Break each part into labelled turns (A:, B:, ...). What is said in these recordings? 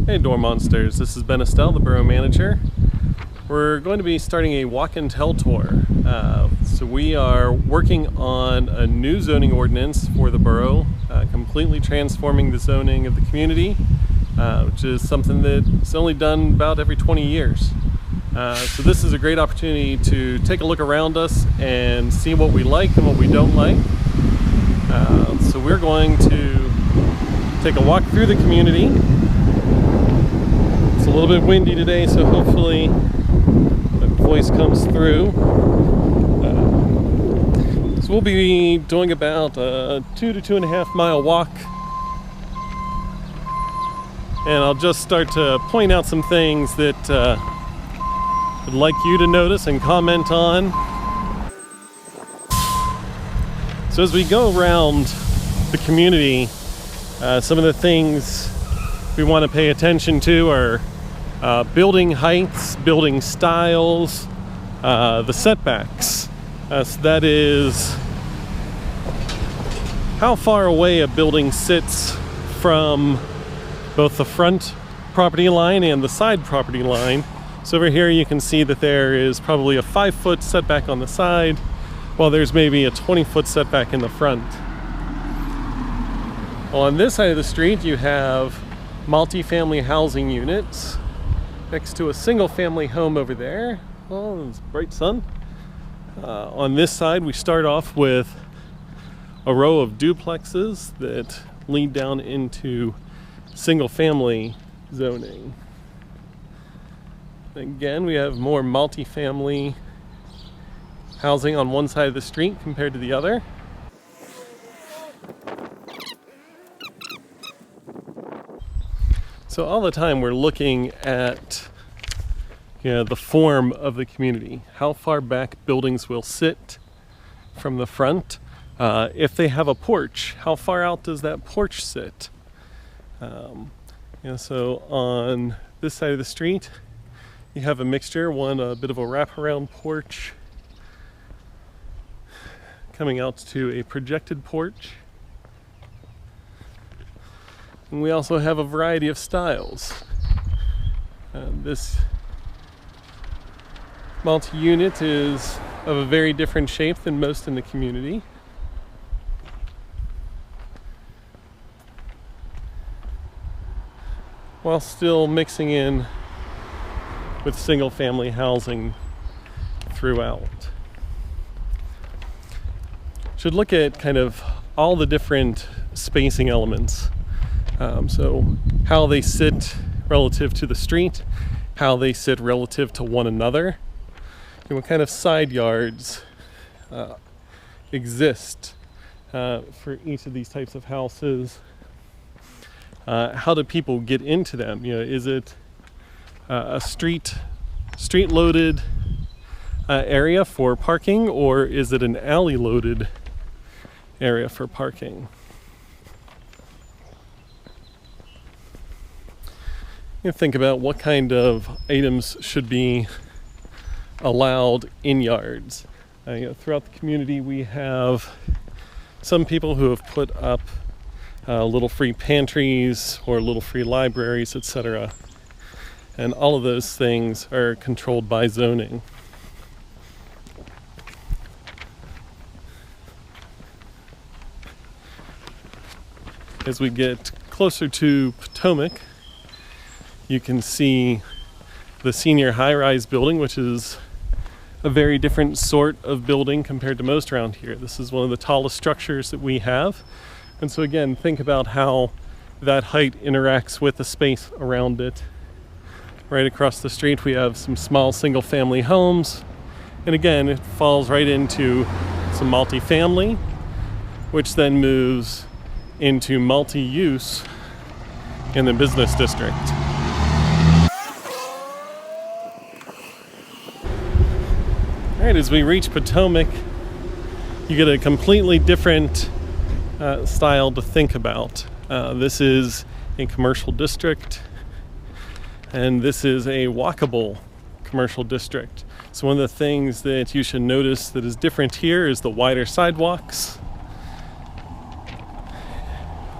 A: Hey Dormonsters, this is Ben Estelle, the Borough Manager. We're going to be starting a walk and tell tour. So we are working on a new zoning ordinance for the borough, completely transforming the zoning of the community, which is something that's only done about every 20 years. So this is a great opportunity to take a look around us and see what we like and what we don't like. So we're going to take a walk through the community. It's a little bit windy today, so hopefully my voice comes through. So we'll be doing about a 2 to 2.5 mile walk. And I'll just start to point out some things that I'd like you to notice and comment on. So as we go around the community, some of the things we want to pay attention to are building heights, building styles, the setbacks. So that is how far away a building sits from both the front property line and the side property line. So over here you can see that there is probably a 5-foot setback on the side, while there's maybe a 20-foot setback in the front. On this side of the street you have multi-family housing units next to a single-family home over there. Oh, it's bright sun. On this side we start off with a row of duplexes that lead down into single-family zoning. Again, we have more multi-family housing on one side of the street compared to the other. So all the time we're looking at the form of the community, how far back buildings will sit from the front. If they have a porch, how far out does that porch sit? So on this side of the street, you have a mixture, a bit of a wraparound porch coming out to a projected porch. And we also have a variety of styles. This multi-unit is of a very different shape than most in the community. While still mixing in with single-family housing throughout. Should look at kind of all the different spacing elements. So how they sit relative to the street, how they sit relative to one another, and what kind of side yards exist for each of these types of houses. How do people get into them? Is it a street loaded area for parking, or is it an alley loaded area for parking? Think about what kind of items should be allowed in yards. Throughout the community we have some people who have put up little free pantries or little free libraries, etc. And all of those things are controlled by zoning. As we get closer to Potomac, you can see the senior high-rise building, which is a very different sort of building compared to most around here. This is one of the tallest structures that we have. And so again, think about how that height interacts with the space around it. Right across the street we have some small single-family homes. And again, it falls right into some multi-family, which then moves into multi-use in the business district. Alright, as we reach Potomac, you get a completely different style to think about. This is a commercial district, and this is a walkable commercial district. So one of the things that you should notice that is different here is the wider sidewalks.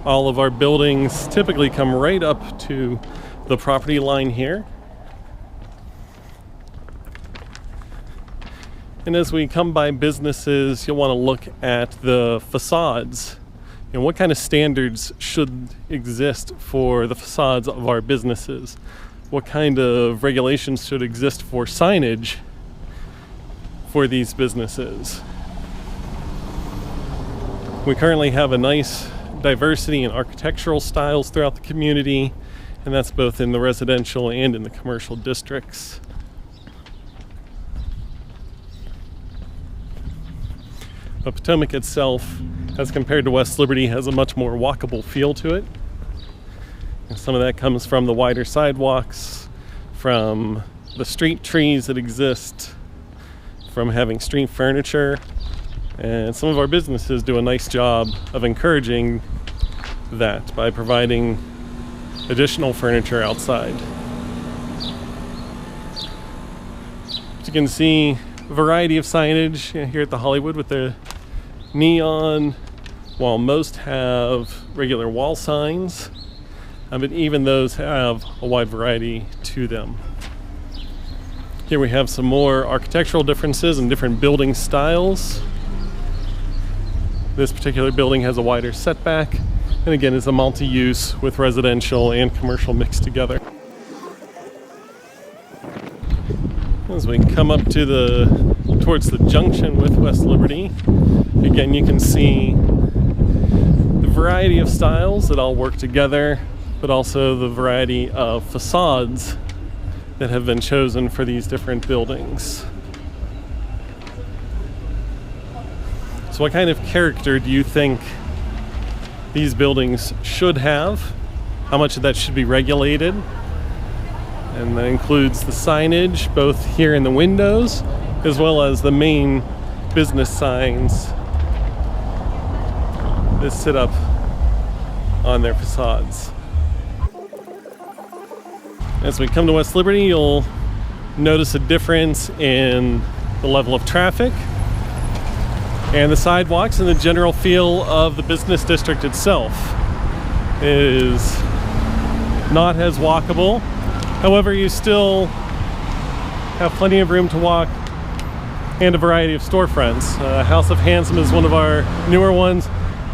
A: All of our buildings typically come right up to the property line here. And as we come by businesses, you'll want to look at the facades. And what kind of standards should exist for the facades of our businesses? What kind of regulations should exist for signage for these businesses? We currently have a nice diversity in architectural styles throughout the community, and that's both in the residential and in the commercial districts. But Potomac itself, as compared to West Liberty, has a much more walkable feel to it. And some of that comes from the wider sidewalks, from the street trees that exist, from having street furniture. And some of our businesses do a nice job of encouraging that by providing additional furniture outside. As you can see, a variety of signage here at the Hollywood with the neon, while most have regular wall signs, but even those have a wide variety to them. Here we have some more architectural differences and different building styles. This particular building has a wider setback, and again is a multi-use with residential and commercial mixed together. As we come up to towards the junction with West Liberty, again you can see the variety of styles that all work together, but also the variety of facades that have been chosen for these different buildings. So what kind of character do you think these buildings should have? How much of that should be regulated? And that includes the signage, both here in the windows, as well as the main business signs that sit up on their facades. As we come to West Liberty, you'll notice a difference in the level of traffic and the sidewalks, and the general feel of the business district itself is not as walkable. However, you still have plenty of room to walk and a variety of storefronts. House of Handsome is one of our newer ones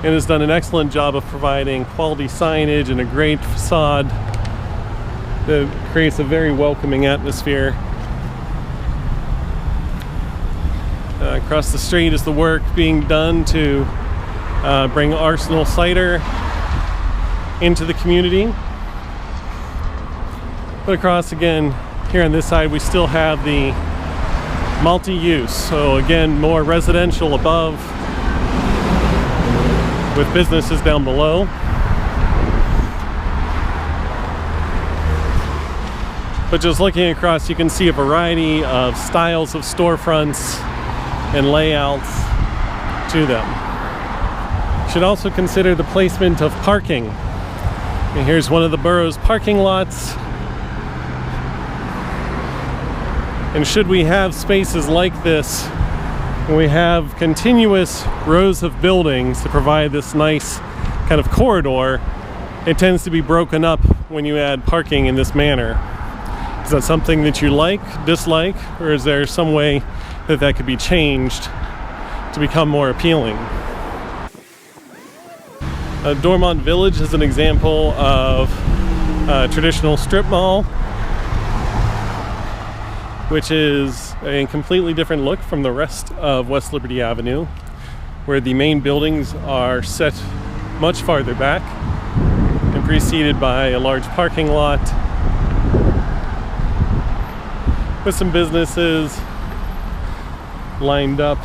A: and has done an excellent job of providing quality signage and a great facade that creates a very welcoming atmosphere. Across the street is the work being done to bring Arsenal cider into the community. But across again, here on this side, we still have the multi-use. So again, more residential above with businesses down below. But just looking across, you can see a variety of styles of storefronts and layouts to them. You should also consider the placement of parking. And here's one of the borough's parking lots. And should we have spaces like this, when we have continuous rows of buildings to provide this nice kind of corridor, it tends to be broken up when you add parking in this manner. Is that something that you like, dislike, or is there some way that that could be changed to become more appealing? Dormont Village is an example of a traditional strip mall, which is a completely different look from the rest of West Liberty Avenue, where the main buildings are set much farther back and preceded by a large parking lot with some businesses lined up.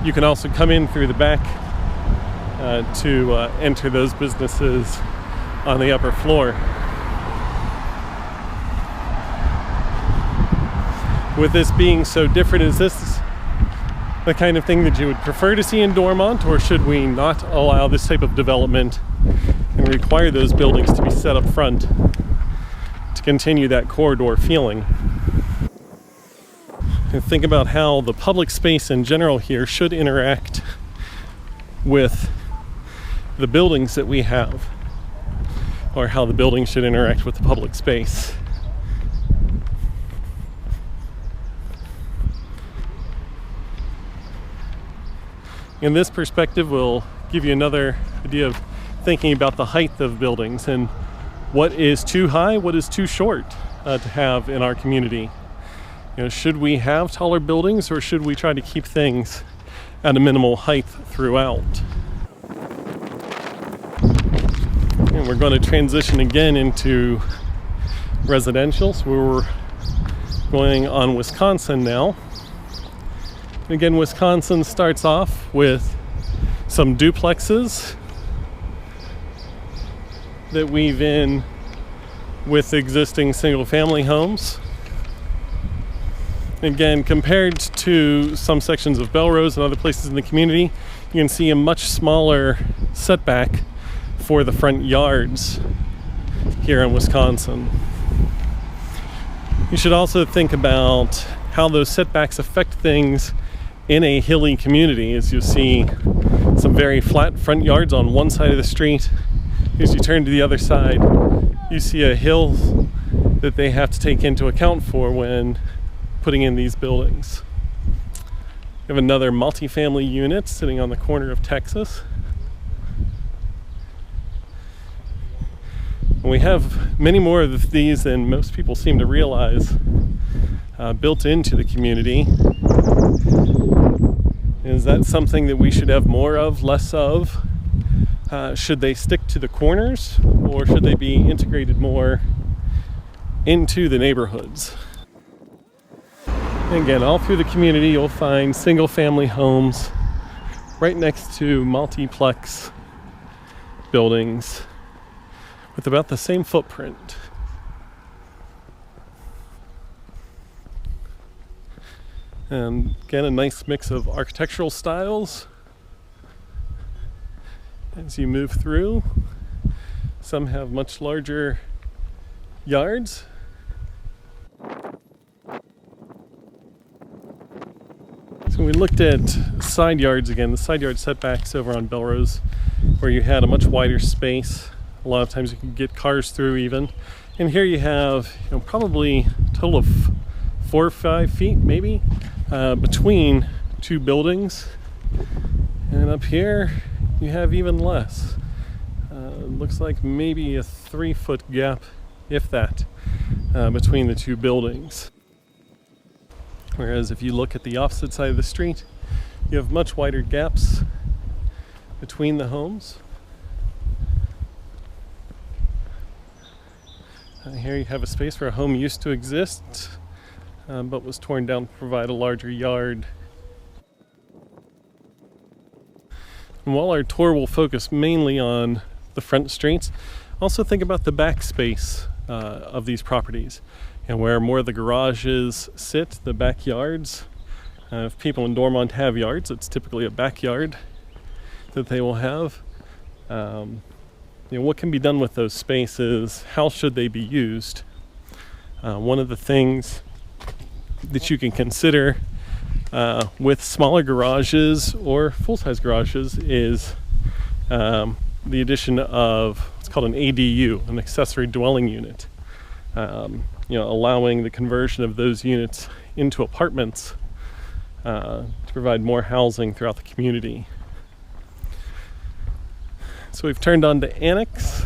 A: You can also come in through the back to enter those businesses on the upper floor. With this being so different, is this the kind of thing that you would prefer to see in Dormont, or should we not allow this type of development and require those buildings to be set up front to continue that corridor feeling? And think about how the public space in general here should interact with the buildings that we have. or how the building should interact with the public space. In this perspective, will give you another idea of thinking about the height of buildings and what is too high, what is too short to have in our community. Should we have taller buildings, or should we try to keep things at a minimal height throughout? And we're going to transition again into residential. So we're going on Wisconsin now. Again, Wisconsin starts off with some duplexes that weave in with existing single-family homes. Again, compared to some sections of Belrose and other places in the community, you can see a much smaller setback for the front yards here in Wisconsin. You should also think about how those setbacks affect things in a hilly community. As you see some very flat front yards on one side of the street, as you turn to the other side, you see a hill that they have to take into account for when putting in these buildings. We have another multifamily unit sitting on the corner of Texas. And we have many more of these than most people seem to realize built into the community. Is that something that we should have more of, less of? Should they stick to the corners, or should they be integrated more into the neighborhoods? And again, all through the community, you'll find single-family homes right next to multiplex buildings with about the same footprint. And again, a nice mix of architectural styles as you move through. Some have much larger yards. So we looked at side yards again, the side yard setbacks over on Belrose, where you had a much wider space. A lot of times you can get cars through even. And here you have probably a total of 4 or 5 feet maybe between two buildings. And up here you have even less. Looks like maybe a 3-foot gap, if that, between the two buildings. Whereas if you look at the opposite side of the street, you have much wider gaps between the homes. Here you have a space where a home used to exist, but was torn down to provide a larger yard. And while our tour will focus mainly on the front streets, also think about the back space of these properties and where more of the garages sit, the backyards. If people in Dormont have yards, it's typically a backyard that they will have. What can be done with those spaces? How should they be used? One of the things that you can consider with smaller garages or full-size garages is the addition of what's called an ADU, an accessory dwelling unit. Allowing the conversion of those units into apartments to provide more housing throughout the community. So we've turned on to Annex.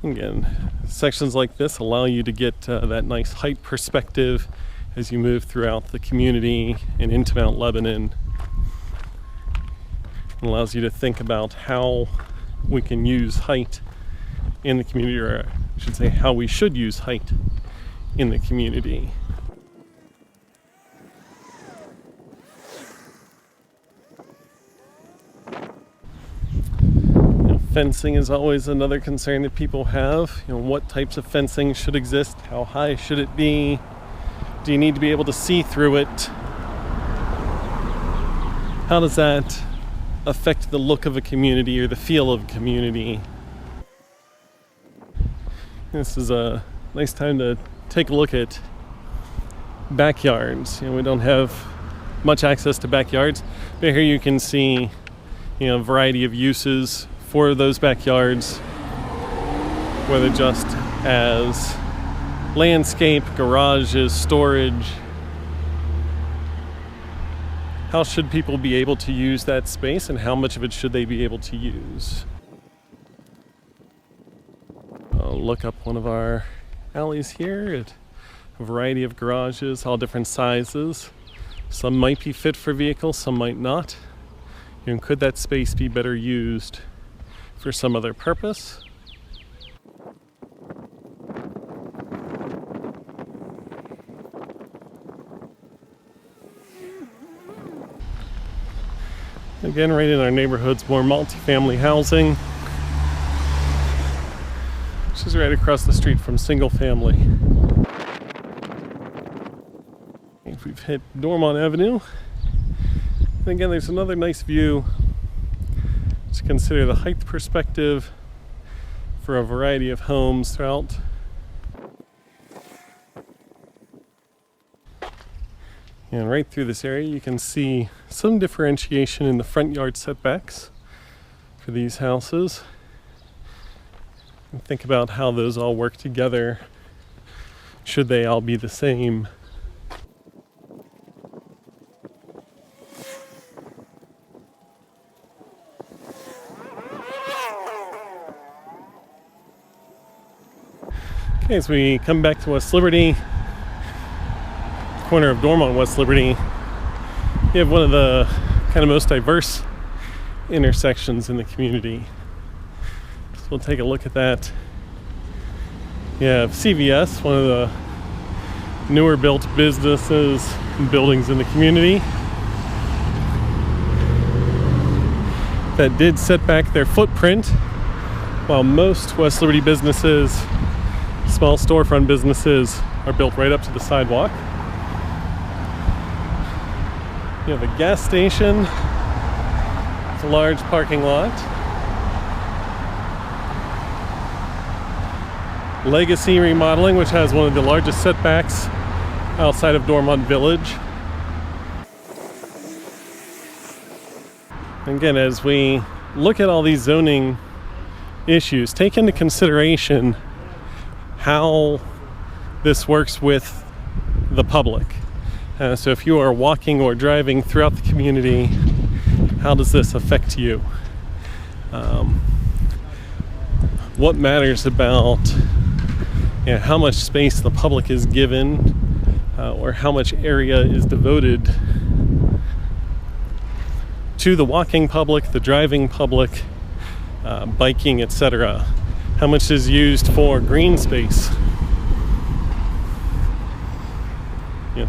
A: Again, sections like this allow you to get that nice height perspective as you move throughout the community and into Mount Lebanon. It allows you to think about how we can use height in the community, or I should say how we should use height in the community. Fencing is always another concern that people have. What types of fencing should exist? How high should it be? Do you need to be able to see through it? How does that affect the look of a community or the feel of a community? This is a nice time to take a look at backyards. We don't have much access to backyards. But here you can see, a variety of uses for those backyards, whether just as landscape, garages, storage. How should people be able to use that space, and how much of it should they be able to use? I'll look up one of our alleys here. A variety of garages, all different sizes. Some might be fit for vehicles, some might not. Could that space be better used for some other purpose? Again, right in our neighborhood's more multifamily housing, which is right across the street from single family. If we've hit Dormont Avenue, and again, there's another nice view to consider the height perspective for a variety of homes throughout. And right through this area, you can see some differentiation in the front yard setbacks for these houses. And think about how those all work together. Should they all be the same? Okay, as we come back to West Liberty, corner of Dormont, West Liberty, you have one of the kind of most diverse intersections in the community. So we'll take a look at that. You have CVS, one of the newer built businesses and buildings in the community that did set back their footprint, while most West Liberty businesses, small storefront businesses, are built right up to the sidewalk. You have a gas station. It's a large parking lot. Legacy Remodeling, which has one of the largest setbacks outside of Dormont Village. Again, as we look at all these zoning issues, take into consideration how this works with the public. So if you are walking or driving throughout the community, how does this affect you? What matters about how much space the public is given, or how much area is devoted to the walking public, the driving public, biking, etc. How much is used for green space?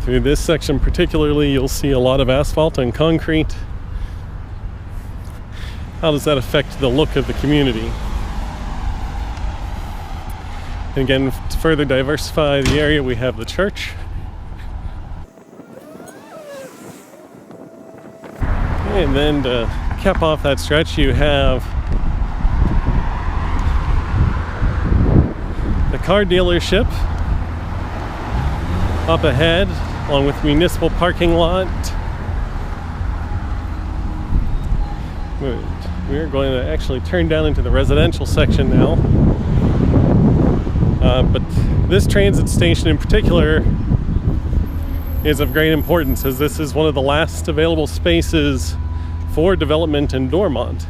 A: Through this section particularly, you'll see a lot of asphalt and concrete. How does that affect the look of the community? And again, to further diversify the area, we have the church. And then to cap off that stretch, you have the car dealership up ahead, along with municipal parking lot. We're going to actually turn down into the residential section now. But this transit station in particular is of great importance, as this is one of the last available spaces for development in Dormont.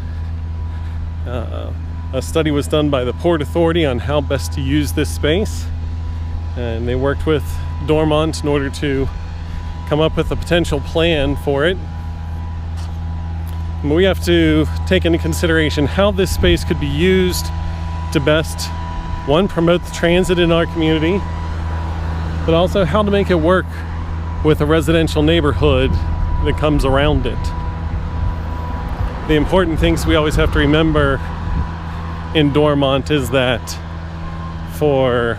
A: A study was done by the Port Authority on how best to use this space, and they worked with Dormont in order to come up with a potential plan for it. And we have to take into consideration how this space could be used to best, one, promote the transit in our community, but also how to make it work with a residential neighborhood that comes around it. The important things we always have to remember in Dormont is that for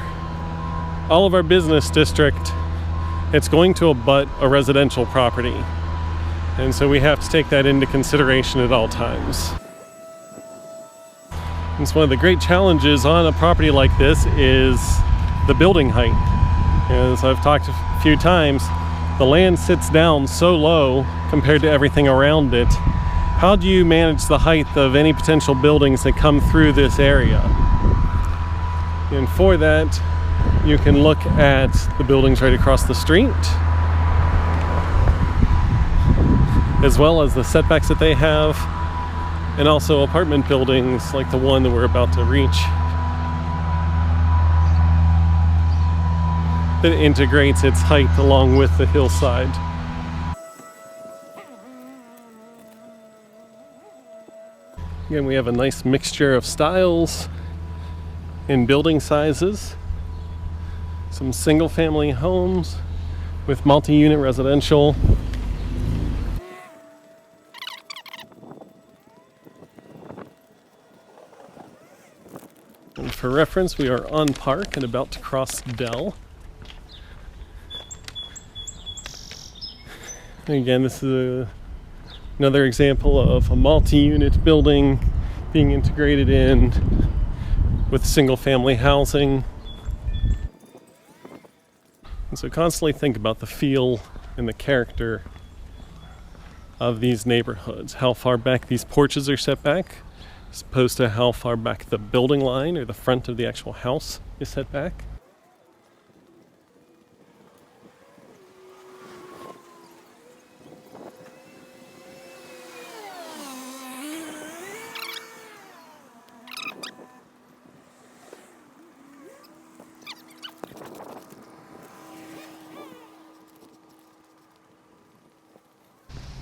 A: all of our business district, it's going to abut a residential property. And so we have to take that into consideration at all times. And so one of the great challenges on a property like this is the building height. As I've talked a few times, the land sits down so low compared to everything around it. How do you manage the height of any potential buildings that come through this area? And for that, you can look at the buildings right across the street, as well as the setbacks that they have, and also apartment buildings like the one that we're about to reach that integrates its height along with the hillside. Again, we have a nice mixture of styles and building sizes. Some single-family homes with multi-unit residential. And for reference, we are on Park and about to cross Dell. Again, this is another example of a multi-unit building being integrated in with single-family housing. And so constantly think about the feel and the character of these neighborhoods. How far back these porches are set back, as opposed to how far back the building line or the front of the actual house is set back.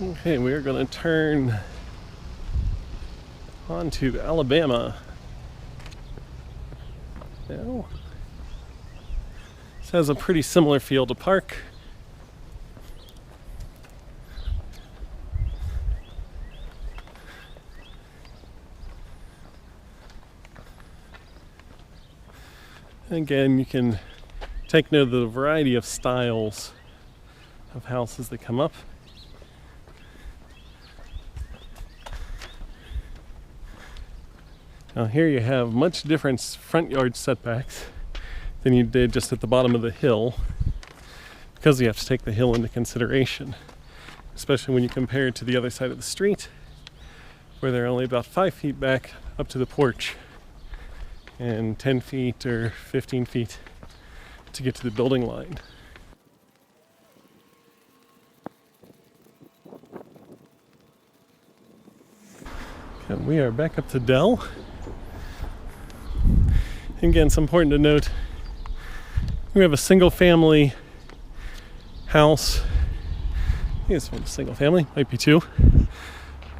A: Okay, we are going to turn onto Alabama now. This has a pretty similar feel to Park. Again, you can take note of the variety of styles of houses that come up. Now here you have much different front yard setbacks than you did just at the bottom of the hill, because you have to take the hill into consideration, especially when you compare it to the other side of the street, where they're only about 5 feet back up to the porch and 10 feet or 15 feet to get to the building line. And we are back up to Dell. Again, it's important to note we have a single family house. I think it's one single family, might be two.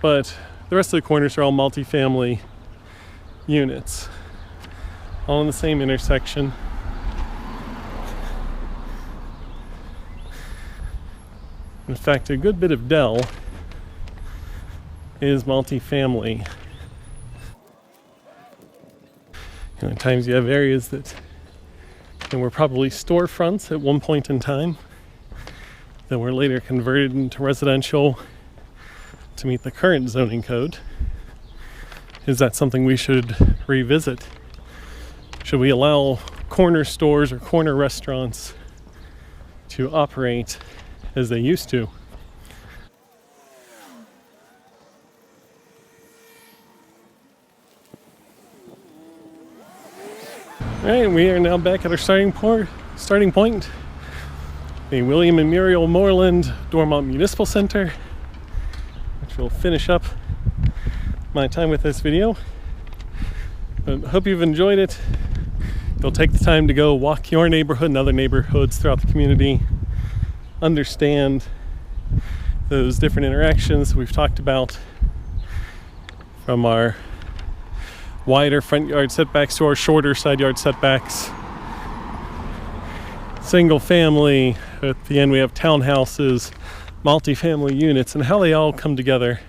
A: But the rest of the corners are all multi-family units, all in the same intersection. In fact, a good bit of Dell is multi-family. At times you have areas that were probably storefronts at one point in time that were later converted into residential to meet the current zoning code. Is that something we should revisit? Should we allow corner stores or corner restaurants to operate as they used to? Alright, we are now back at our starting point, the William and Muriel Moreland Dormont Municipal Center, which will finish up my time with this video. But hope you've enjoyed it. You'll take the time to go walk your neighborhood and other neighborhoods throughout the community, understand those different interactions we've talked about, from our wider front yard setbacks to our shorter side yard setbacks. Single family, at the end we have townhouses, multi-family units, and how they all come together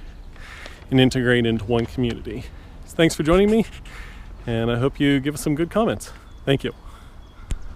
A: and integrate into one community. So thanks for joining me, and I hope you give us some good comments. Thank you.